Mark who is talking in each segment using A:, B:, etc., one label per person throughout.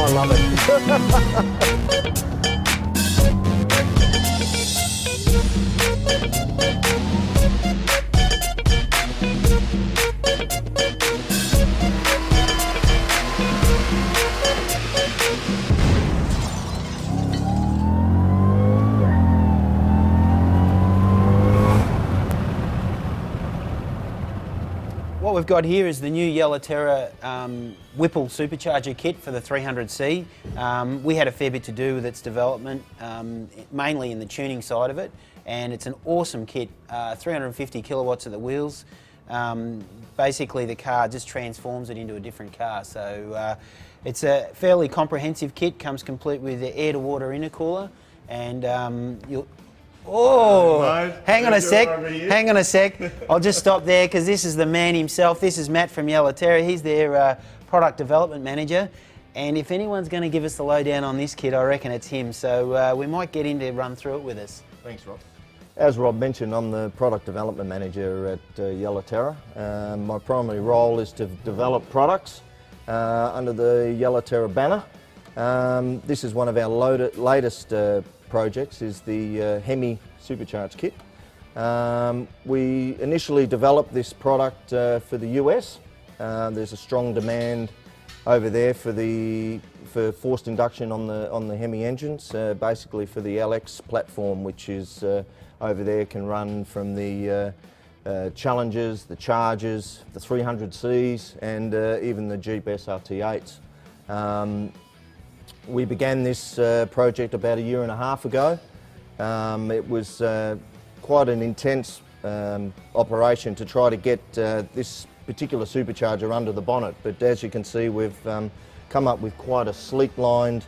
A: I love it.
B: What we've got here is the new Yella Terra Whipple Supercharger kit for the 300C. We had a fair bit to do with its development, mainly in the tuning side of it, and it's an awesome kit, 350 kilowatts at the wheels. Basically the car just transforms it into a different car, so it's a fairly comprehensive kit, comes complete with the air-to-water intercooler, and you'll... Oh, hang on a sec, I'll just stop there because this is the man himself. This is Matt from Yella Terra. He's their product development manager, and if anyone's going to give us the lowdown on this kit, I reckon it's him, so we might get him to run through it with us.
A: Thanks, Rob. As Rob mentioned, I'm the product development manager at Yella Terra. My primary role is to develop products under the Yella Terra banner. This is one of our latest projects, is the Hemi Supercharged kit. We initially developed this product for the US. There's a strong demand over there for forced induction on the Hemi engines, basically for the LX platform, which is over there, can run from the Challengers, the Chargers, the 300Cs, and even the Jeep SRT8s. We began this project about 1.5 years ago. It was quite an intense operation to try to get this particular supercharger under the bonnet, but as you can see, we've come up with quite a sleek-lined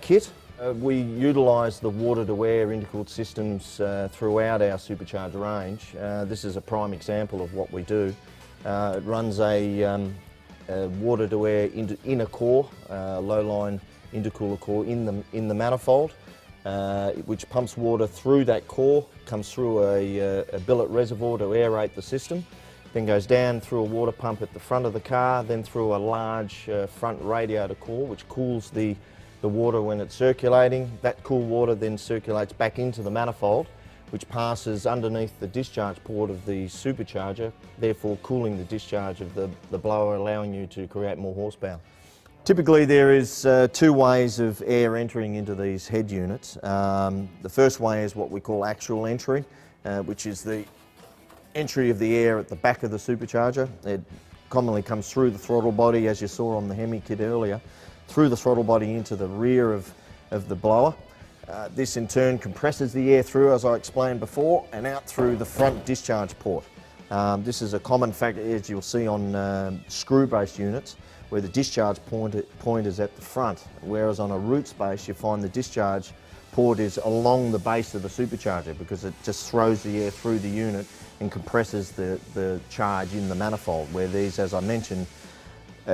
A: kit. We utilise the water-to-air intercooled systems throughout our supercharger range. This is a prime example of what we do. It runs a water-to-air inner core, low-line intercooler core in the manifold, which pumps water through that core, comes through a billet reservoir to aerate the system, then goes down through a water pump at the front of the car, then through a large front radiator core which cools the water when it's circulating. That cool water then circulates back into the manifold, which passes underneath the discharge port of the supercharger, therefore cooling the discharge of the blower, allowing you to create more horsepower. Typically there is two ways of air entering into these head units. The first way is what we call actual entry, which is the entry of the air at the back of the supercharger. It commonly comes through the throttle body, as you saw on the Hemi kit earlier, through the throttle body into the rear of the blower. This in turn compresses the air through, as I explained before, and out through the front discharge port. This is a common factor, as you'll see on screw-based units, where the discharge point is at the front, whereas on a roots base you find the discharge port is along the base of the supercharger, because it just throws the air through the unit and compresses the charge in the manifold, where these, as I mentioned,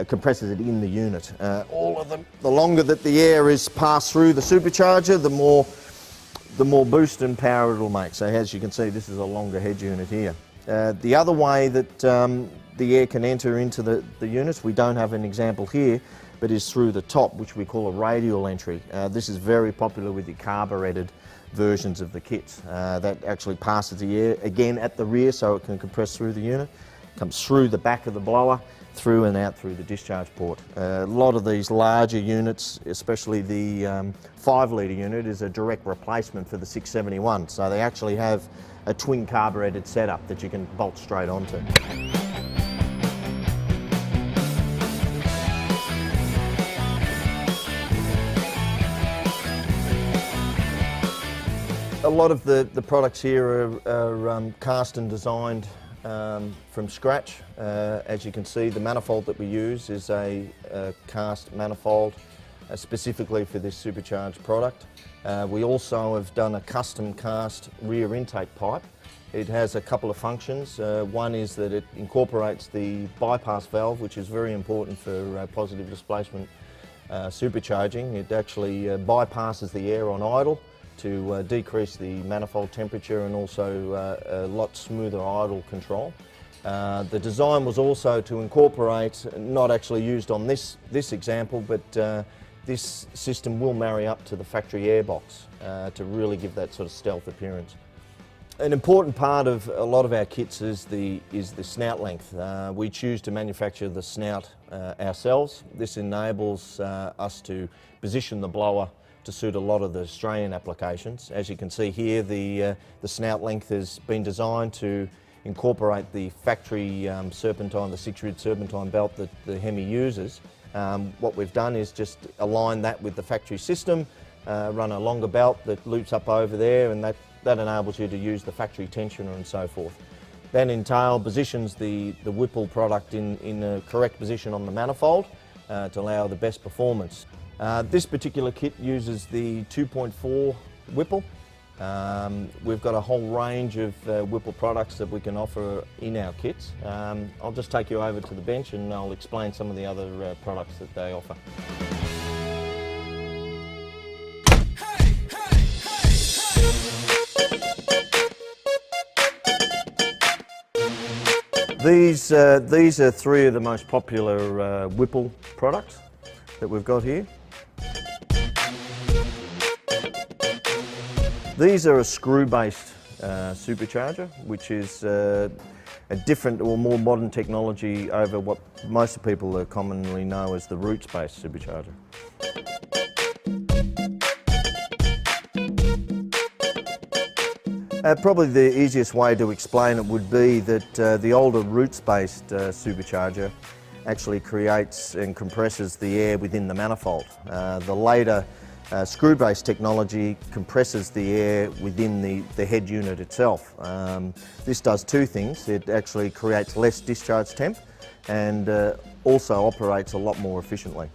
A: compresses it in the unit. All of them, the longer that the air is passed through the supercharger, the more boost and power it'll make. So as you can see, this is a longer head unit here. The other way that the air can enter into the units, we don't have an example here, but is through the top, which we call a radial entry. This is very popular with the carburetted versions of the kits. That actually passes the air again at the rear, so it can compress through the unit, comes through the back of the blower, through and out through the discharge port. A lot of these larger units, especially the 5-litre unit, is a direct replacement for the 671, so they actually have a twin carburetted setup that you can bolt straight onto. A lot of the products here are cast and designed from scratch. As you can see, the manifold that we use is a cast manifold specifically for this supercharged product. We also have done a custom cast rear intake pipe. It has a couple of functions. One is that it incorporates the bypass valve, which is very important for positive displacement supercharging. It actually bypasses the air on idle to decrease the manifold temperature and also a lot smoother idle control. The design was also to incorporate, not actually used on this example, but this system will marry up to the factory airbox to really give that sort of stealth appearance. An important part of a lot of our kits is the snout length. We choose to manufacture the snout ourselves. This enables us to position the blower to suit a lot of the Australian applications. As you can see here, the snout length has been designed to incorporate the factory serpentine, the 6-rib serpentine belt that the Hemi uses. What we've done is just align that with the factory system, run a longer belt that loops up over there, and that enables you to use the factory tensioner and so forth. Then in tail positions the Whipple product in a correct position on the manifold to allow the best performance. This particular kit uses the 2.4 Whipple. We've got a whole range of Whipple products that we can offer in our kits. I'll just take you over to the bench and I'll explain some of the other products that they offer. These are 3 of the most popular Whipple products that we've got here. These are a screw-based supercharger, which is a different or more modern technology over what most people commonly know as the roots-based supercharger. Probably the easiest way to explain it would be that the older roots-based supercharger actually creates and compresses the air within the manifold. The later screw-based technology compresses the air within the head unit itself. This does 2 things. It actually creates less discharge temp and also operates a lot more efficiently.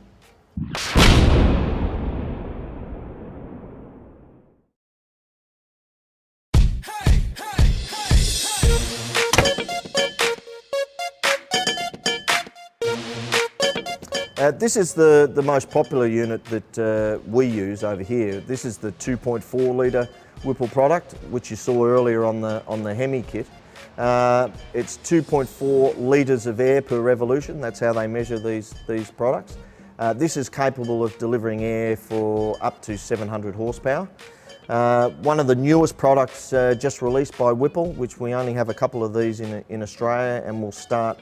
A: This is the most popular unit that we use over here. This is the 2.4 litre Whipple product, which you saw earlier on the Hemi kit. It's 2.4 litres of air per revolution. That's how they measure these products. This is capable of delivering air for up to 700 horsepower. One of the newest products just released by Whipple, which we only have a couple of these in Australia, and we'll start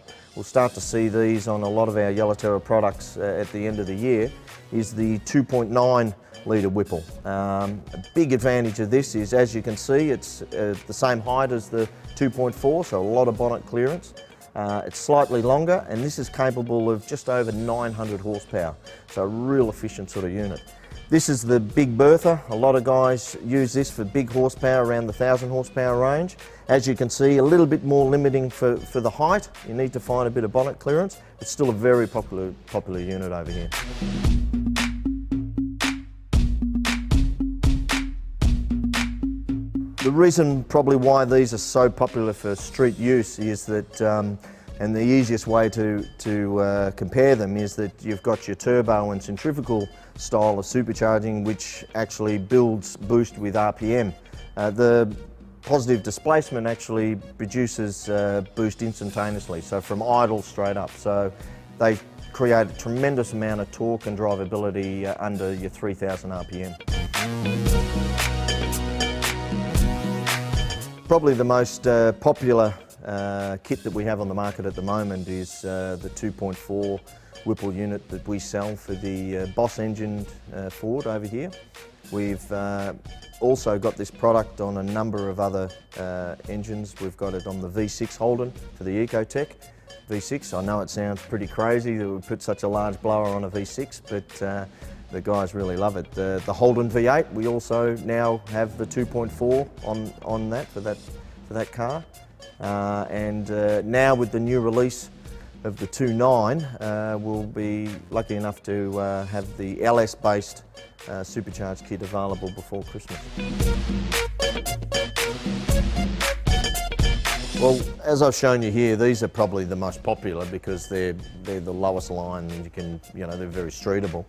A: to see these on a lot of our Yella Terra products at the end of the year, is the 2.9 litre Whipple. A big advantage of this is, as you can see, it's the same height as the 2.4, so a lot of bonnet clearance. It's slightly longer, and this is capable of just over 900 horsepower, so a real efficient sort of unit. This is the Big Bertha. A lot of guys use this for big horsepower, around the 1,000 horsepower range. As you can see, a little bit more limiting for the height. You need to find a bit of bonnet clearance. It's still a very popular unit over here. The reason probably why these are so popular for street use is that, and the easiest way to compare them is that you've got your turbo and centrifugal style of supercharging, which actually builds boost with RPM. The positive displacement actually produces boost instantaneously, so from idle straight up. So they create a tremendous amount of torque and drivability under your 3000 RPM. Probably the most popular kit that we have on the market at the moment is the 2.4 Whipple unit that we sell for the Boss engined Ford over here. We've also got this product on a number of other engines. We've got it on the V6 Holden for the Ecotec V6. I know it sounds pretty crazy that we put such a large blower on a V6, but the guys really love it. The Holden V8, we also now have the 2.4 on that for that car. And now with the new release of the 2.9, we'll be lucky enough to have the LS-based supercharged kit available before Christmas. Well, as I've shown you here, these are probably the most popular because they're the lowest line, and they're very streetable.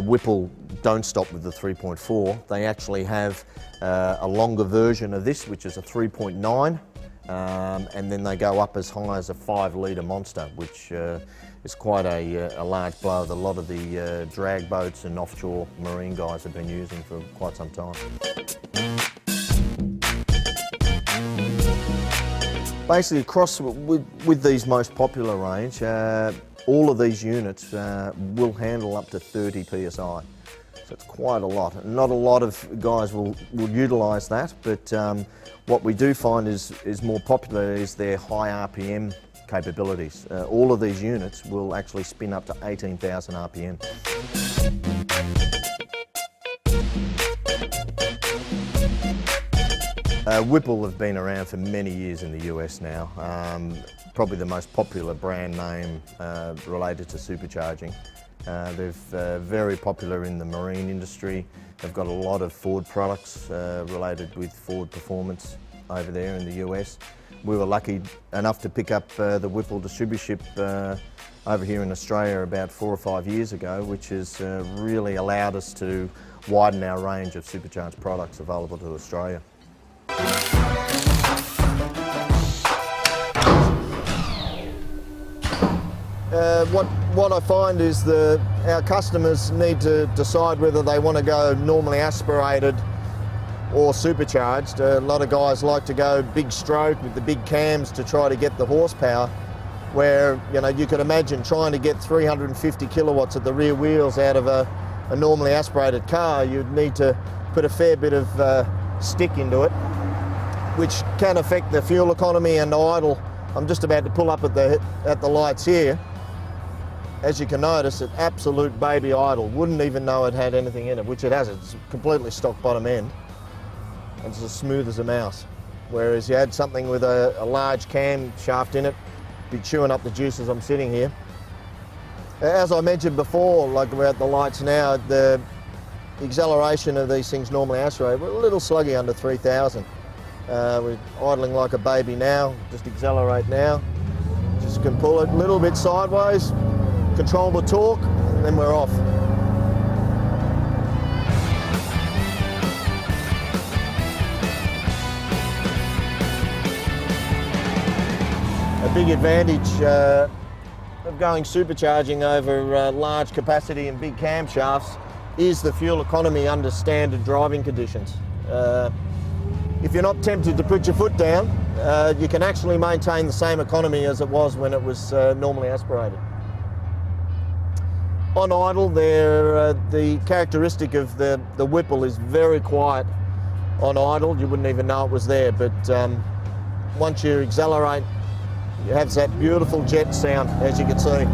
A: Whipple don't stop with the 3.4. They actually have a longer version of this, which is a 3.9. and then they go up as high as a 5-litre monster, which is quite a large blow that a lot of the drag boats and offshore marine guys have been using for quite some time. Basically, across with these most popular range, all of these units will handle up to 30 psi. So it's quite a lot. Not a lot of guys will utilise that, but what we do find is more popular is their high RPM capabilities. All of these units will actually spin up to 18,000 RPM. Whipple have been around for many years in the US now. Probably the most popular brand name related to supercharging. They're very popular in the marine industry. They've got a lot of Ford products related with Ford performance over there in the US. We were lucky enough to pick up the Whipple distributorship over here in Australia about 4 or 5 years ago, which has really allowed us to widen our range of supercharged products available to Australia. What I find is our customers need to decide whether they want to go normally aspirated or supercharged. A lot of guys like to go big stroke with the big cams to try to get the horsepower, where you could imagine trying to get 350 kilowatts at the rear wheels out of a normally aspirated car. You'd need to put a fair bit of stick into it, which can affect the fuel economy and the idle. I'm just about to pull up at the lights here. As you can notice, an absolute baby idle. Wouldn't even know it had anything in it, which it hasn't. It's completely stock bottom end, and it's as smooth as a mouse. Whereas you add something with a large cam shaft in it, be chewing up the juice as I'm sitting here. As I mentioned before, like about the lights now, the acceleration of these things normally aspirated, we're a little sluggy under 3,000. We're idling like a baby now, just accelerate now. Just can pull it a little bit sideways, control the torque, and then we're off. A big advantage of going supercharging over large capacity and big camshafts is the fuel economy under standard driving conditions. If you're not tempted to put your foot down, you can actually maintain the same economy as it was when it was normally aspirated. On idle, the characteristic of the Whipple is very quiet on idle. You wouldn't even know it was there, but once you accelerate, you have that beautiful jet sound, as you can see.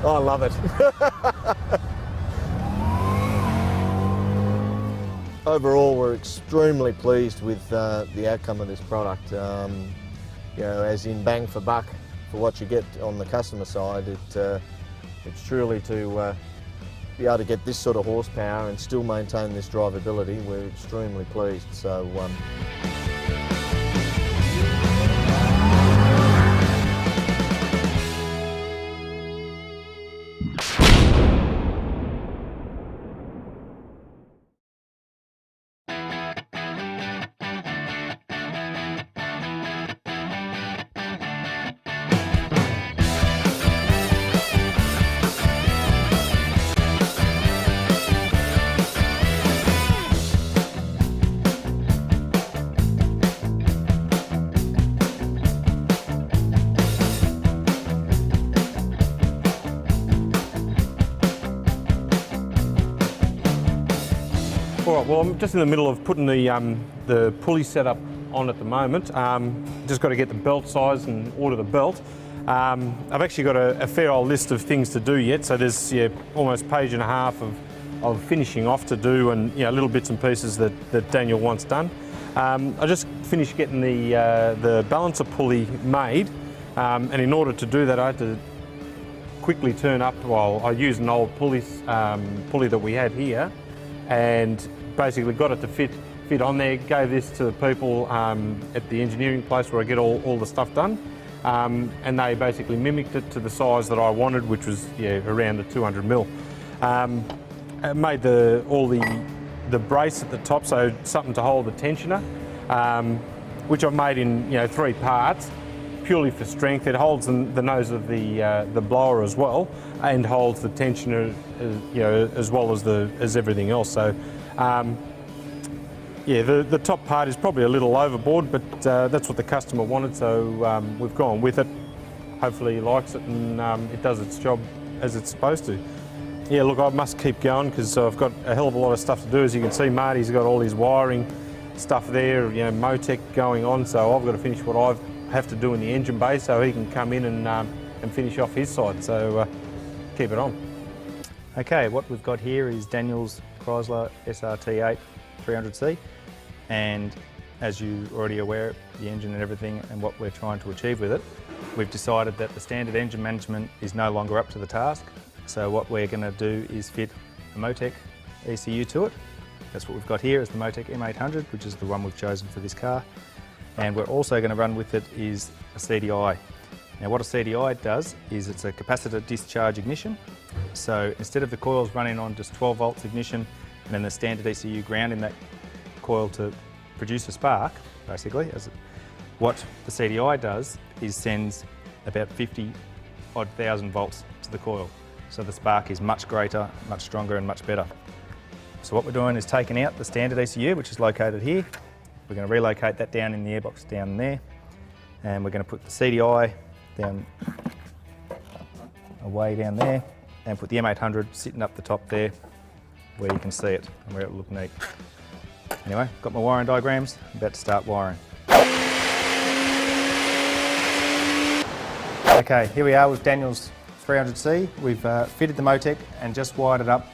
A: I love it. Overall, we're extremely pleased with the outcome of this product. As in bang for buck for what you get on the customer side, it's truly to be able to get this sort of horsepower and still maintain this drivability. We're extremely pleased. So.
C: All right, well, I'm just in the middle of putting the pulley setup on at the moment. Just got to get the belt size and order the belt. I've actually got a fair old list of things to do yet, so there's almost a page and a half of finishing off to do, and little bits and pieces that Daniel wants done. I just finished getting the balancer pulley made, and in order to do that I had to quickly turn up, I used an old pulley that we had here, and basically got it to fit on there. Gave this to the people at the engineering place where I get all the stuff done, and they basically mimicked it to the size that I wanted, which was around the 200mm. I made all the brace at the top, so something to hold the tensioner, which I've made in 3 parts, purely for strength. It holds the nose of the blower as well, and holds the tensioner, as well as everything else. So, yeah, the top part is probably a little overboard, but that's what the customer wanted, so we've gone with it. Hopefully he likes it, and it does its job as it's supposed to. Yeah, look, I must keep going because I've got a hell of a lot of stuff to do. As you can see, Marty's got all his wiring stuff there, Motec going on, so I've got to finish what I have to do in the engine bay so he can come in and finish off his side, so keep it on.
D: Okay, what we've got here is Daniel's Chrysler SRT8 300C, and as you're already aware, the engine and everything and what we're trying to achieve with it, we've decided that the standard engine management is no longer up to the task. So what we're going to do is fit a Motec ECU to it. That's what we've got here is the Motec M800, which is the one we've chosen for this car. And we're also going to run with it is a CDI. Now what a CDI does is it's a capacitor discharge ignition. So instead of the coils running on just 12 volts ignition and then the standard ECU grounding that coil to produce a spark, basically, what the CDI does is sends about 50-odd thousand volts to the coil. So the spark is much greater, much stronger and much better. So what we're doing is taking out the standard ECU, which is located here. We're going to relocate that down in the airbox down there. And we're going to put the CDI down away down there and put the M800 sitting up the top there where you can see it and where it will look neat. Anyway, got my wiring diagrams, I'm about to start wiring. Okay, here we are with Daniel's 300C. We've fitted the Motec and just wired it up.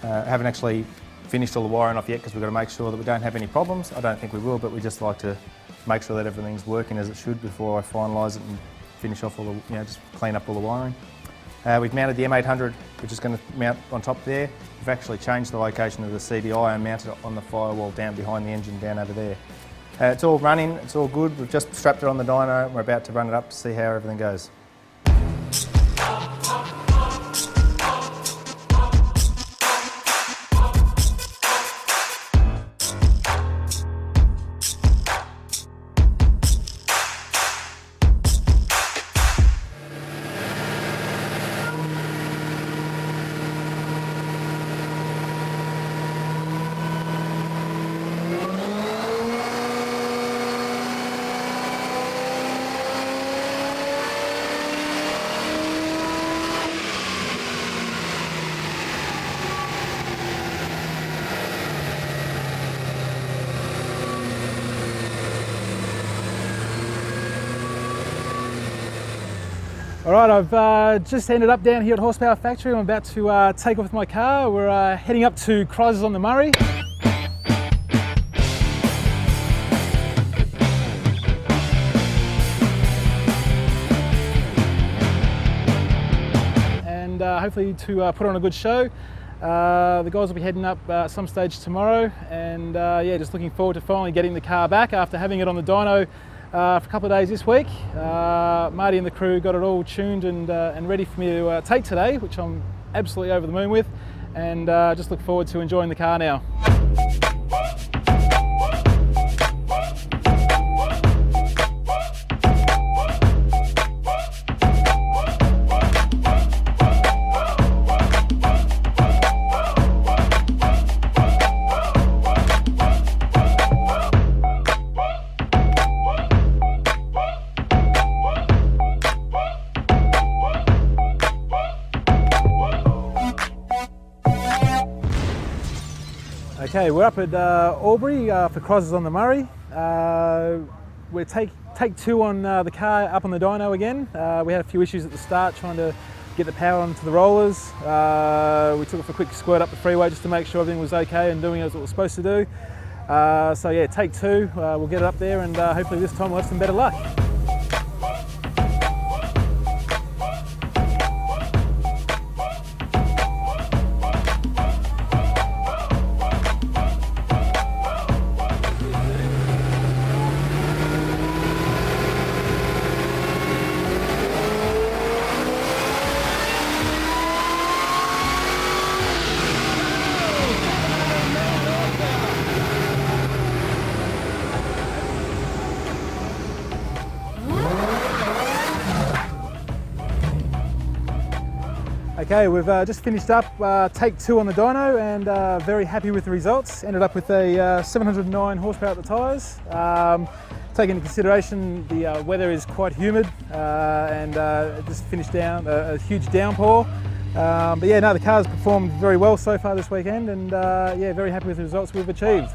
D: Haven't actually finished all the wiring off yet because we've got to make sure that we don't have any problems. I don't think we will, but we just like to make sure that everything's working as it should before I finalise it and finish off all the, just clean up all the wiring. We've mounted the M800, which is going to mount on top there. We've actually changed the location of the CDI and mounted it on the firewall down behind the engine down over there. It's all running, it's all good. We've just strapped it on the dyno and we're about to run it up to see how everything goes.
E: All right, I've just ended up down here at Horsepower Factory. I'm about to take off with my car. We're heading up to Chrysler's on the Murray. And hopefully to put on a good show. The guys will be heading up at some stage tomorrow, and yeah, just looking forward to finally getting the car back after having it on the dyno for a couple of days this week. Marty and the crew got it all tuned and ready for me to take today, which I'm absolutely over the moon with, and just look forward to enjoying the car now. Okay, we're up at Albury for Chrysler's on the Murray. We're take 2 on the car up on the dyno again. We had a few issues at the start trying to get the power onto the rollers. We took it for a quick squirt up the freeway just to make sure everything was okay and doing as it was supposed to do. So yeah, take 2, we'll get it up there, and hopefully this time we'll have some better luck. Okay, we've just finished up take 2 on the dyno and very happy with the results. Ended up with a 709 horsepower at the tyres. Taking into consideration the weather is quite humid and just finished down a huge downpour. But yeah, no, the car's performed very well so far this weekend and yeah, very happy with the results we've achieved.